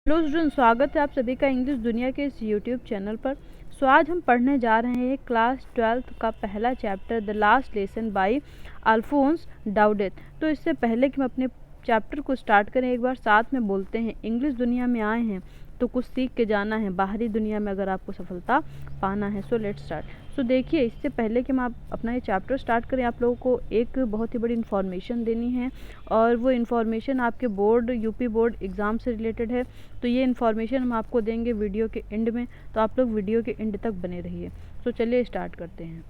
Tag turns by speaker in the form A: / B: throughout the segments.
A: Hello student, स्वागत है आप सभी का इंग्लिश दुनिया के इस यूट्यूब चैनल पर। आज हम पढ़ने जा रहे हैं क्लास 12 का पहला chapter the last lesson by Alphonse Daudet. तो इससे पहले कि हम अपने चैप्टर को स्टार्ट करें, एक बार साथ में बोलते हैं, इंग्लिश दुनिया में आए हैं तो कुछ सीख के जाना है, बाहरी दुनिया में अगर आपको सफलता पाना है। So let's start. सो देखिए, इससे पहले कि हम आप अपना ये चैप्टर स्टार्ट करें, आप लोगों को एक बहुत ही बड़ी इन्फॉर्मेशन देनी है और वो इन्फॉर्मेशन आपके बोर्ड यूपी बोर्ड एग्ज़ाम से रिलेटेड है। तो ये इन्फॉर्मेशन हम आपको देंगे वीडियो के एंड में, तो आप लोग वीडियो के एंड तक बने रहिए। तो चलिए स्टार्ट करते हैं।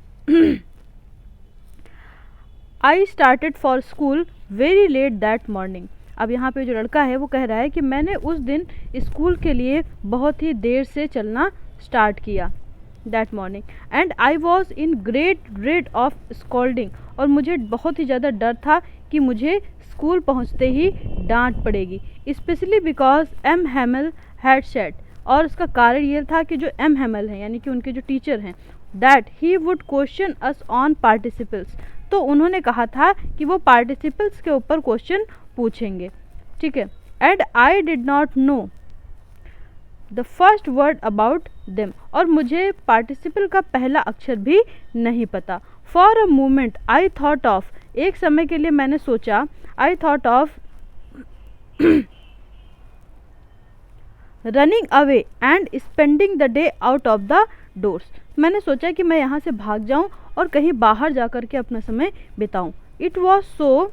A: I started for school very let that morning. अब यहाँ पे जो लड़का है वो कह रहा है कि मैंने उस दिन स्कूल के लिए बहुत ही देर से चलना स्टार्ट किया that morning, and I was in great dread of scolding. और मुझे बहुत ही ज़्यादा डर था कि मुझे स्कूल पहुँचते ही डांट पड़ेगी, specially because M Hamel had said. और उसका कारण ये था कि जो एम हैमल हैं यानी कि उनके जो टीचर हैं, that he would question us on participles. तो उन्होंने कहा था कि वो पार्टिसिपल्स के ऊपर क्वेश्चन पूछेंगे, ठीक है। And I did not know the first word about them. और मुझे पार्टिसिपल का पहला अक्षर भी नहीं पता। For a moment I thought of, एक समय के लिए मैंने सोचा, I thought of running away and spending the day out of the doors. मैंने सोचा कि मैं यहाँ से भाग जाऊँ और कहीं बाहर जा कर के अपना समय बिताऊँ। It was so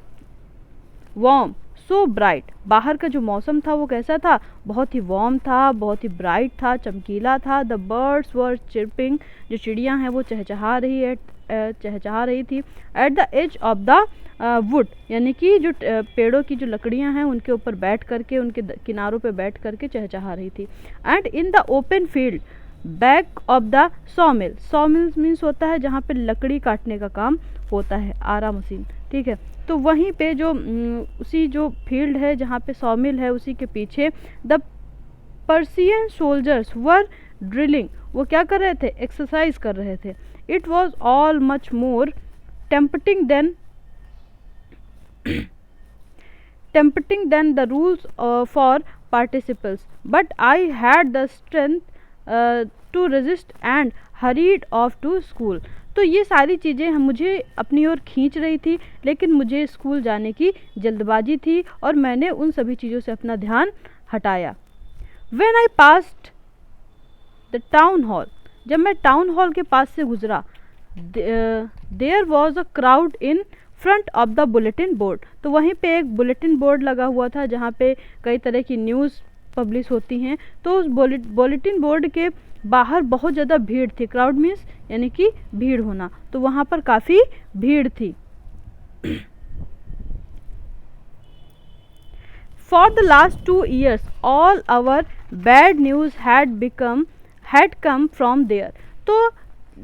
A: warm so bright. बाहर का जो मौसम था वो कैसा था? बहुत ही वार्म था, बहुत ही ब्राइट था, चमकीला था। द बर्ड्स वर चिरपिंग, जो चिड़ियाँ हैं वो चहचहा रही थी। At the edge of the wood, यानी कि जो पेड़ों की जो लकड़ियाँ हैं उनके ऊपर बैठ करके, उनके किनारों पे बैठ करके चहचहा रही थी। And in the open field back of the सॉमिल। सॉमिल means होता है जहाँ पे लकड़ी काटने का काम होता है, आरा मशीन, ठीक है। तो वहीं पे जो उसी जो फील्ड है जहाँ पे सॉमिल है, उसी के पीछे the Persian soldiers were drilling. वो क्या कर रहे थे? एक्सरसाइज कर रहे थे। It was all much more tempting than the rules for participles, but I had the strength to resist and hurried off to school. तो ये सारी चीज़ें मुझे अपनी ओर खींच रही थी, लेकिन मुझे स्कूल जाने की जल्दबाजी थी और मैंने उन सभी चीज़ों से अपना ध्यान हटाया। When I passed the town hall, जब मैं टाउन हॉल के पास से गुजरा, there was a crowd in front of the bulletin board। तो वहीं पे एक बुलेटिन बोर्ड लगा हुआ था जहाँ पे कई तरह की न्यूज़ पब्लिश होती हैं। तो उस बुलेटिन बोर्ड के बाहर बहुत ज़्यादा भीड़ थी। क्राउड मीन्स यानी कि भीड़ होना, तो वहाँ पर काफ़ी भीड़ थी। For the last 2 years all our bad news had come from there। तो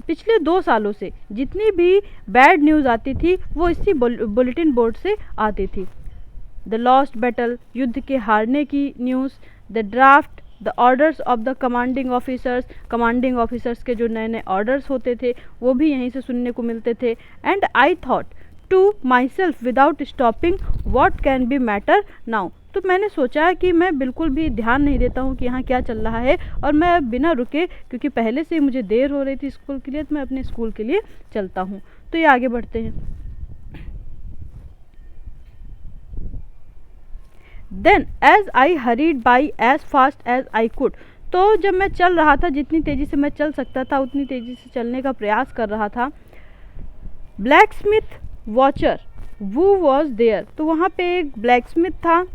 A: पिछले 2 सालों से जितनी भी बैड न्यूज़ आती थी वो इसी बुलेटिन बोर्ड से आती थी। द लॉस्ट बैटल, युद्ध के हारने की news. The draft, the orders of the commanding officers, commanding officers के जो नए नए ऑर्डर्स होते थे वो भी यहीं से सुनने को मिलते थे। And I thought to myself without stopping what can be matter now. तो मैंने सोचा कि मैं बिल्कुल भी ध्यान नहीं देता हूँ कि यहाँ क्या चल रहा है, और मैं बिना रुके, क्योंकि पहले से मुझे देर हो रही थी स्कूल के लिए, तो मैं अपने स्कूल के लिए चलता हूँ। तो ये आगे बढ़ते हैं। Then as I hurried by as fast as I could. तो जब मैं चल रहा था, जितनी तेज़ी से मैं चल सकता था उतनी तेज़ी से चलने का प्रयास कर रहा था। ब्लैक स्मिथ वॉचर वो वॉज देयर। तो वहाँ पे एक ब्लैक स्मिथ था,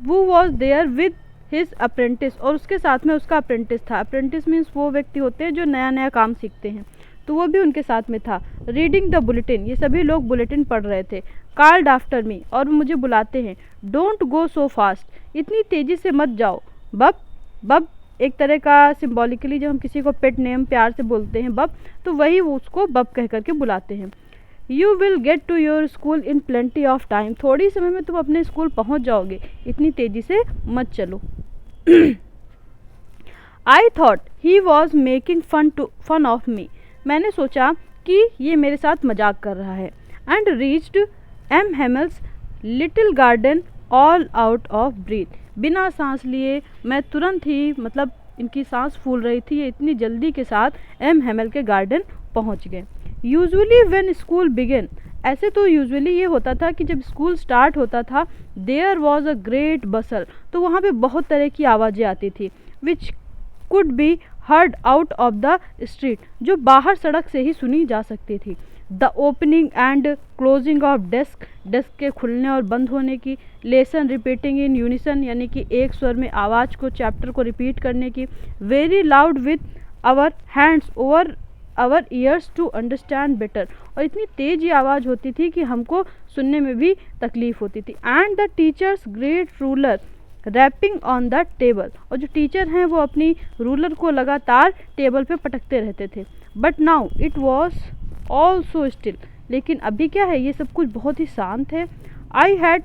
A: वो was there with his apprentice, और उसके साथ में उसका अप्रेंटिस था। अप्रेंटिस मीन्स वो व्यक्ति होते हैं जो नया नया काम सीखते हैं, तो वो भी उनके साथ में था। रीडिंग द बुलेटिन, ये सभी लोग बुलेटिन पढ़ रहे थे। कॉल्ड आफ्टर मी, और मुझे बुलाते हैं। डोंट गो सो फास्ट, इतनी तेज़ी से मत जाओ। बब, बब एक तरह का सिम्बॉलिकली जब हम किसी को पेट नेम प्यार से बोलते हैं बब, तो वही वो उसको बब कह करके बुलाते हैं। You will get to your school in plenty of time, थोड़ी समय में तुम अपने स्कूल पहुंच जाओगे, इतनी तेज़ी से मत चलो। I thought he was making fun of me, मैंने सोचा कि ये मेरे साथ मजाक कर रहा है। And reached M Hamel's little garden all out of breath, बिना सांस लिए मैं तुरंत ही, मतलब इनकी सांस फूल रही थी, ये इतनी जल्दी के साथ एम हेमल के गार्डन पहुंच गए। यूजुअली व्हेन स्कूल बिगिन, ऐसे तो यूजुअली ये होता था कि जब स्कूल स्टार्ट होता था, देयर वॉज अ ग्रेट बसल, तो वहाँ पे बहुत तरह की आवाज़ें आती थी, which could be heard out of the street, जो बाहर सड़क से ही सुनी जा सकती थी। The opening and closing of desk, desk के खुलने और बंद होने की। लेसन रिपीटिंग इन यूनिसन, यानी कि एक स्वर में आवाज़ को, चैप्टर को रिपीट करने की। Very loud with our hands over our ears to understand better, और इतनी तेज ये आवाज़ होती थी कि हमको सुनने में भी तकलीफ होती थी। And the teacher's great ruler rapping on the table, और जो टीचर हैं वो अपनी रूलर को लगातार टेबल पे पटकते रहते थे। But now it was all so still, लेकिन अभी क्या है, ये सब कुछ बहुत ही शांत है। I had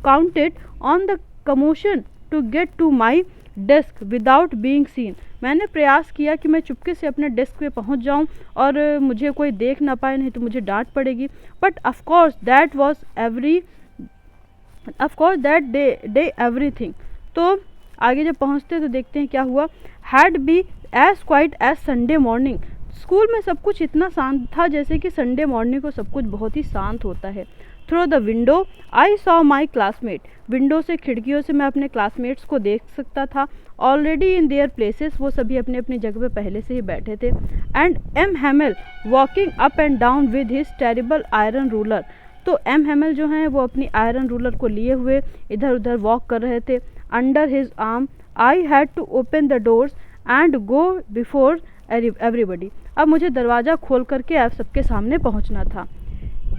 A: counted on the commotion to get to my desk without being seen, मैंने प्रयास किया कि मैं चुपके से अपने डेस्क पे पहुंच जाऊं और मुझे कोई देख ना पाए, नहीं तो मुझे डांट पड़ेगी। But of course that day everything, तो आगे जब पहुंचते तो देखते हैं क्या हुआ। Had be as quiet as Sunday morning, school में सब कुछ इतना शांत था जैसे कि संडे मॉर्निंग को सब कुछ बहुत ही शांत होता है। Through the window I saw my classmate, window से, खिड़कियों से मैं अपने क्लासमेट्स को देख सकता था। ऑलरेडी इन देयर प्लेसेस, वो सभी अपनी अपनी जगह पे पहले से ही बैठे थे। And M Hamel walking up and down with his terrible iron ruler, तो एम हेमल जो हैं वो अपनी आयरन रूलर को लिए हुए इधर उधर वॉक कर रहे थे। Under his arm I had to open the doors and go before everybody, अब मुझे दरवाज़ा खोल करके आप सबके सामने पहुंचना था।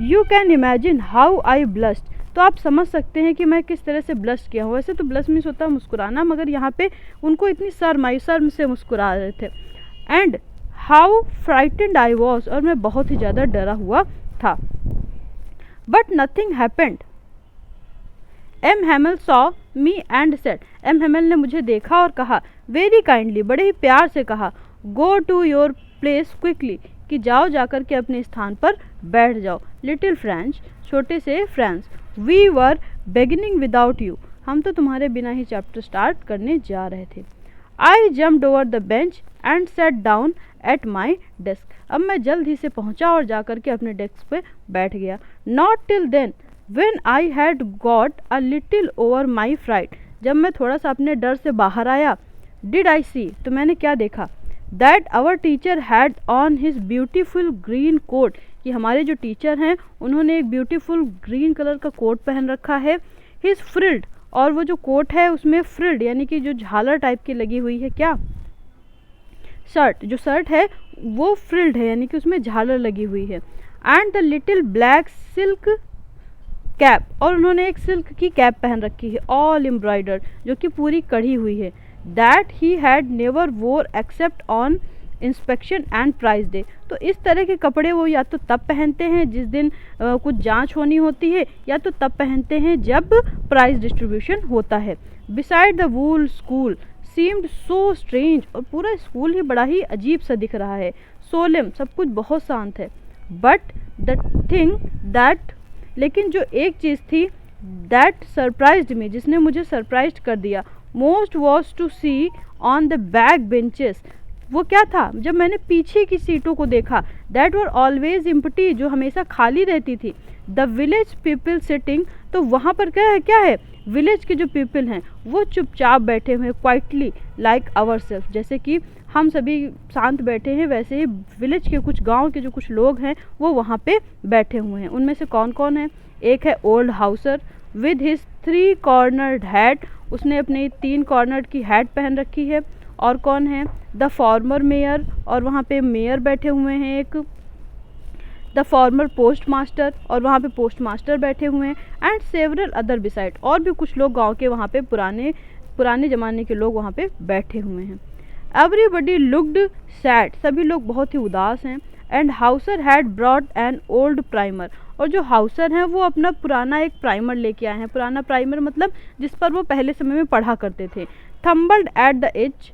A: You can imagine how I blushed, तो आप समझ सकते हैं कि मैं किस तरह से ब्लश किया हूँ। वैसे तो ब्लश मीन्स होता है मुस्कुराना, मगर यहाँ पे उनको इतनी शर्म से मुस्कुरा रहे थे। And how frightened I was, और मैं बहुत ही ज़्यादा डरा हुआ था। But nothing happened. M Hamel saw me and said, M Hamel ने मुझे देखा और कहा, वेरी काइंडली, बड़े ही प्यार से कहा, go to your place quickly, कि जाओ जाकर के अपने स्थान पर बैठ जाओ। लिटिल फ्रेंच, छोटे से friends, we were beginning without you, हम तो तुम्हारे बिना ही चैप्टर स्टार्ट करने जा रहे थे। आई jumped over the bench and set down at my desk, अब मैं जल्द ही से पहुंचा और जाकर के अपने डेस्क पे बैठ गया। Not till then when I had got a little over my fright, जब मैं थोड़ा सा अपने डर से बाहर आया। डिड आई सी, तो मैंने क्या देखा। That our teacher had on his beautiful green coat, कि हमारे जो टीचर हैं उन्होंने एक ब्यूटीफुल ग्रीन कलर का कोट पहन रखा है। हिज फ्रिल्ड, और वो जो कोट है उसमें फ्रिल्ड यानी कि जो झालर टाइप की लगी हुई है, क्या शर्ट, जो शर्ट है वो फ्रिल्ड है यानी कि उसमें झालर लगी हुई है। And the little black silk cap, और उन्होंने एक सिल्क की कैप पहन रखी है, ऑल एम्ब्रॉयडर्ड, जो कि पूरी कढ़ी हुई है। That he had never wore except on inspection and prize day, तो इस तरह के कपड़े वो या तो तब पहनते हैं जिस दिन कुछ जांच होनी होती है, या तो तब पहनते हैं जब प्राइज डिस्ट्रीब्यूशन होता है। Beside the wool school seemed so strange, और पूरा स्कूल ही बड़ा ही अजीब सा दिख रहा है। सोलेम, सब कुछ बहुत शांत है। बट द थिंग दैट, लेकिन जो एक चीज़ थी, दैट सरप्राइज्ड मी, जिसने मुझे सरप्राइज कर दिया, most was to see on the back benches, वो क्या था, जब मैंने पीछे की सीटों को देखा, दैट वर ऑलवेज एम्प्टी, जो हमेशा खाली रहती थी। द विलेज पीपल सिटिंग, तो वहाँ पर क्या है, विलेज के जो पीपल हैं वो चुपचाप बैठे हुए, क्वाइटली लाइक आवर सेल्फ, जैसे कि हम सभी शांत बैठे हैं, वैसे ही विलेज के कुछ गांव के जो कुछ लोग हैं वो वहाँ पे बैठे हुए हैं। उनमें से कौन कौन है, एक है old Hauser with his 3 cornered hat, उसने अपनी 3 कॉर्नर्ड की हैट पहन रखी है। और कौन है, द फॉर्मर मेयर, और वहाँ पे मेयर बैठे हुए हैं एक। द फॉर्मर पोस्ट मास्टर, और वहाँ पे पोस्ट मास्टर बैठे हुए हैं। एंड सेवरल अदर बिसाइड, और भी कुछ लोग गांव के वहाँ पे पुराने ज़माने के लोग वहाँ पे बैठे हुए हैं। एवरीबडी लुक्ड सैड, सभी लोग बहुत ही उदास हैं। And Hauser had brought an old primer, और जो हाउसर हैं वो अपना पुराना एक प्राइमर लेके आए हैं। पुराना प्राइमर मतलब जिस पर वो पहले समय में पढ़ा करते थे। Thumbed at the edge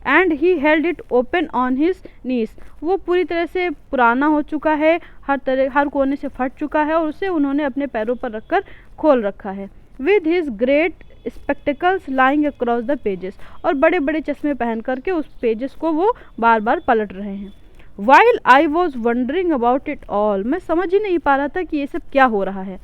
A: and he held it open on his knees, वो पूरी तरह से पुराना हो चुका है, हर कोने से फट चुका है, और उसे उन्होंने अपने पैरों पर रखकर खोल रखा है। With his great spectacles lying across the pages, और बड़े बड़े चश्मे पहन करके उस पेजेस को वो बार बार पलट रहे हैं। While I was wondering about it all, मैं समझ ही नहीं पा रहा था कि ये सब क्या हो रहा है।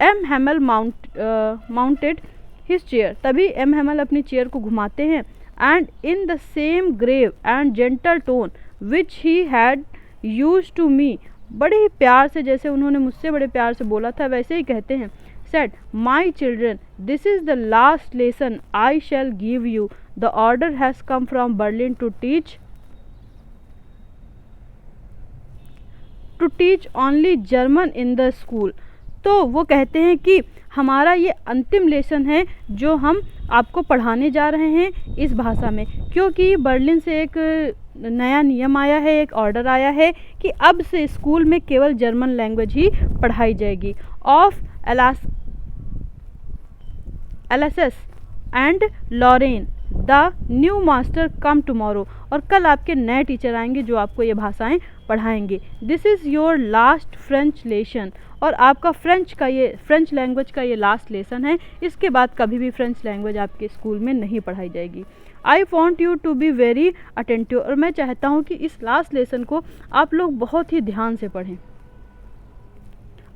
A: M Hamel mounted his chair, तभी एम हैमल अपनी चेयर को घुमाते हैं, and in the same grave and gentle tone which he had use to me, बड़े ही प्यार से, जैसे उन्होंने मुझसे बड़े प्यार से बोला था, वैसे ही कहते हैं। Said my children this is the last lesson I shall give you, the order has come from Berlin to teach only German in the school. तो वो कहते हैं कि हमारा ये अंतिम लेसन है जो हम आपको पढ़ाने जा रहे हैं इस भाषा में, क्योंकि बर्लिन से एक नया नियम आया है, एक ऑर्डर आया है कि अब से स्कूल में केवल जर्मन लैंग्वेज ही पढ़ाई जाएगी। Of Alsace and Lorraine the new master come tomorrow, और कल आपके नए टीचर आएंगे जो आपको ये भाषाएं पढ़ाएंगे। This is your last French lesson, और आपका फ्रेंच लैंग्वेज का ये लास्ट लेसन है, इसके बाद कभी भी फ्रेंच लैंग्वेज आपके स्कूल में नहीं पढ़ाई जाएगी। I want you to be very attentive, और मैं चाहता हूँ कि इस लास्ट लेसन को आप लोग बहुत ही ध्यान से पढ़ें।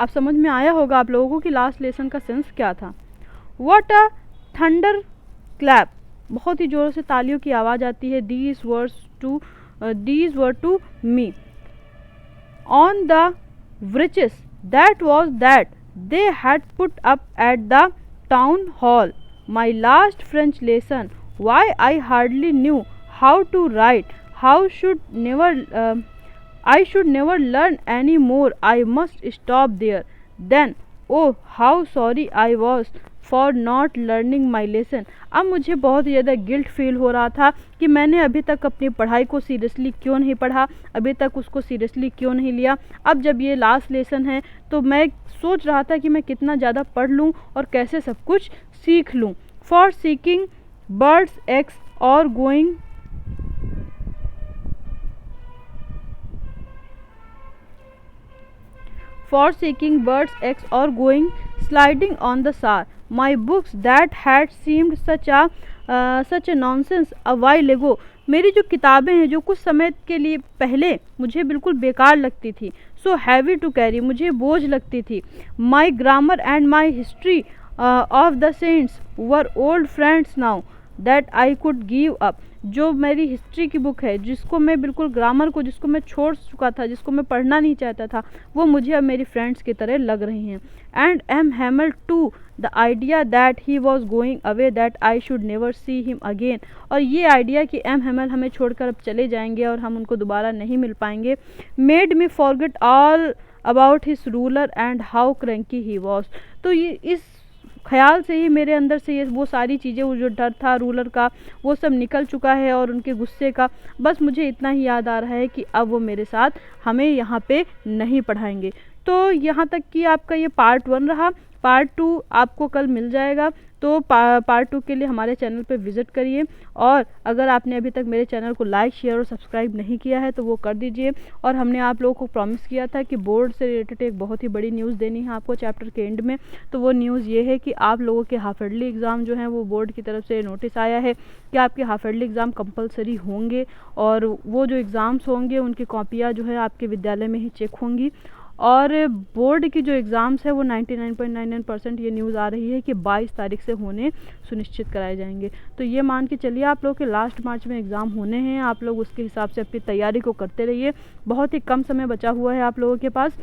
A: आप समझ में आया होगा आप लोगों को कि लास्ट लेसन का सेंस क्या था। व्हाट अ थंडर क्लैप, बहुत ही जोरों से तालियों की आवाज़ आती है। These were to me on the wretches that was that they had put up at the town hall. My last French lesson. Why I hardly knew how to write. I should never learn any more. I must stop there. Then, oh, how sorry I was for not learning my lesson. अब मुझे बहुत ज़्यादा guilt feel हो रहा था कि मैंने अभी तक अपनी पढ़ाई को सीरियसली क्यों नहीं पढ़ा, अभी तक उसको सीरियसली क्यों नहीं लिया। अब जब ये लास्ट लेसन है तो मैं सोच रहा था कि मैं कितना ज़्यादा पढ़ लूँ और कैसे सब कुछ सीख लूँ। फॉर सीकिंग बर्ड्स एग्स और going sliding on the Saar. My books that had seemed such a nonsense a while ago. मेरी जो किताबें हैं जो कुछ समय के लिए पहले मुझे बिल्कुल बेकार लगती थी, so heavy to carry, मुझे बोझ लगती थी। My grammar and my history of the saints were old friends now that I could give up. जो मेरी हिस्ट्री की बुक है, जिसको मैं बिल्कुल ग्रामर को जिसको मैं छोड़ चुका था, जिसको मैं पढ़ना नहीं चाहता था, वो मुझे अब मेरी फ्रेंड्स की तरह लग रही हैं। And M Hamel to the idea that he was going away that I should never see him again, और ये आइडिया कि एम हैमल हमें छोड़कर अब चले जाएंगे और हम उनको दोबारा नहीं मिल पाएंगे, made me forget all about his ruler and how cranky he was. तो ये इस ख्याल से ही मेरे अंदर से ये वो सारी चीज़ें, वो जो डर था रूलर का, वो सब निकल चुका है, और उनके गुस्से का बस मुझे इतना ही याद आ रहा है कि अब वो मेरे साथ हमें यहाँ पे नहीं पढ़ाएंगे। तो यहाँ तक कि आपका ये पार्ट 1 रहा। पार्ट 2 आपको कल मिल जाएगा, तो पार्ट 2 के लिए हमारे चैनल पे विज़िट करिए, और अगर आपने अभी तक मेरे चैनल को लाइक शेयर और सब्सक्राइब नहीं किया है तो वो कर दीजिए। और हमने आप लोगों को प्रॉमिस किया था कि बोर्ड से रिलेटेड एक बहुत ही बड़ी न्यूज़ देनी है आपको चैप्टर के एंड में। तो वो न्यूज़ ये है कि आप लोगों के हाफ ईयरली एग्ज़ाम जो हैं वो बोर्ड की तरफ से नोटिस आया है कि आपके हाफ ईयरली एग्ज़ाम कंपलसरी होंगे, और वो जो एग्ज़ाम्स होंगे उनकी कॉपियाँ जो है आपके विद्यालय में ही चेक होंगी। और बोर्ड की जो एग्ज़ाम्स है वो 99.99% ये न्यूज़ आ रही है कि 22 तारीख से होने सुनिश्चित कराए जाएंगे। तो ये मान के चलिए आप लोग के लास्ट मार्च में एग्ज़ाम होने हैं, आप लोग उसके हिसाब से अपनी तैयारी को करते रहिए। बहुत ही कम समय बचा हुआ है आप लोगों के पास,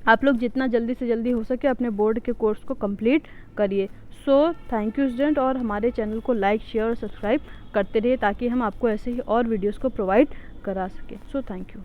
A: आप लोग जितना जल्दी से जल्दी हो सके अपने बोर्ड के कोर्स को कंप्लीट करिए। सो थैंक यू स्टूडेंट, और हमारे चैनल को लाइक शेयर और सब्सक्राइब करते रहिए ताकि हम आपको ऐसे ही और वीडियोज़ को प्रोवाइड करा सकें। So thank you.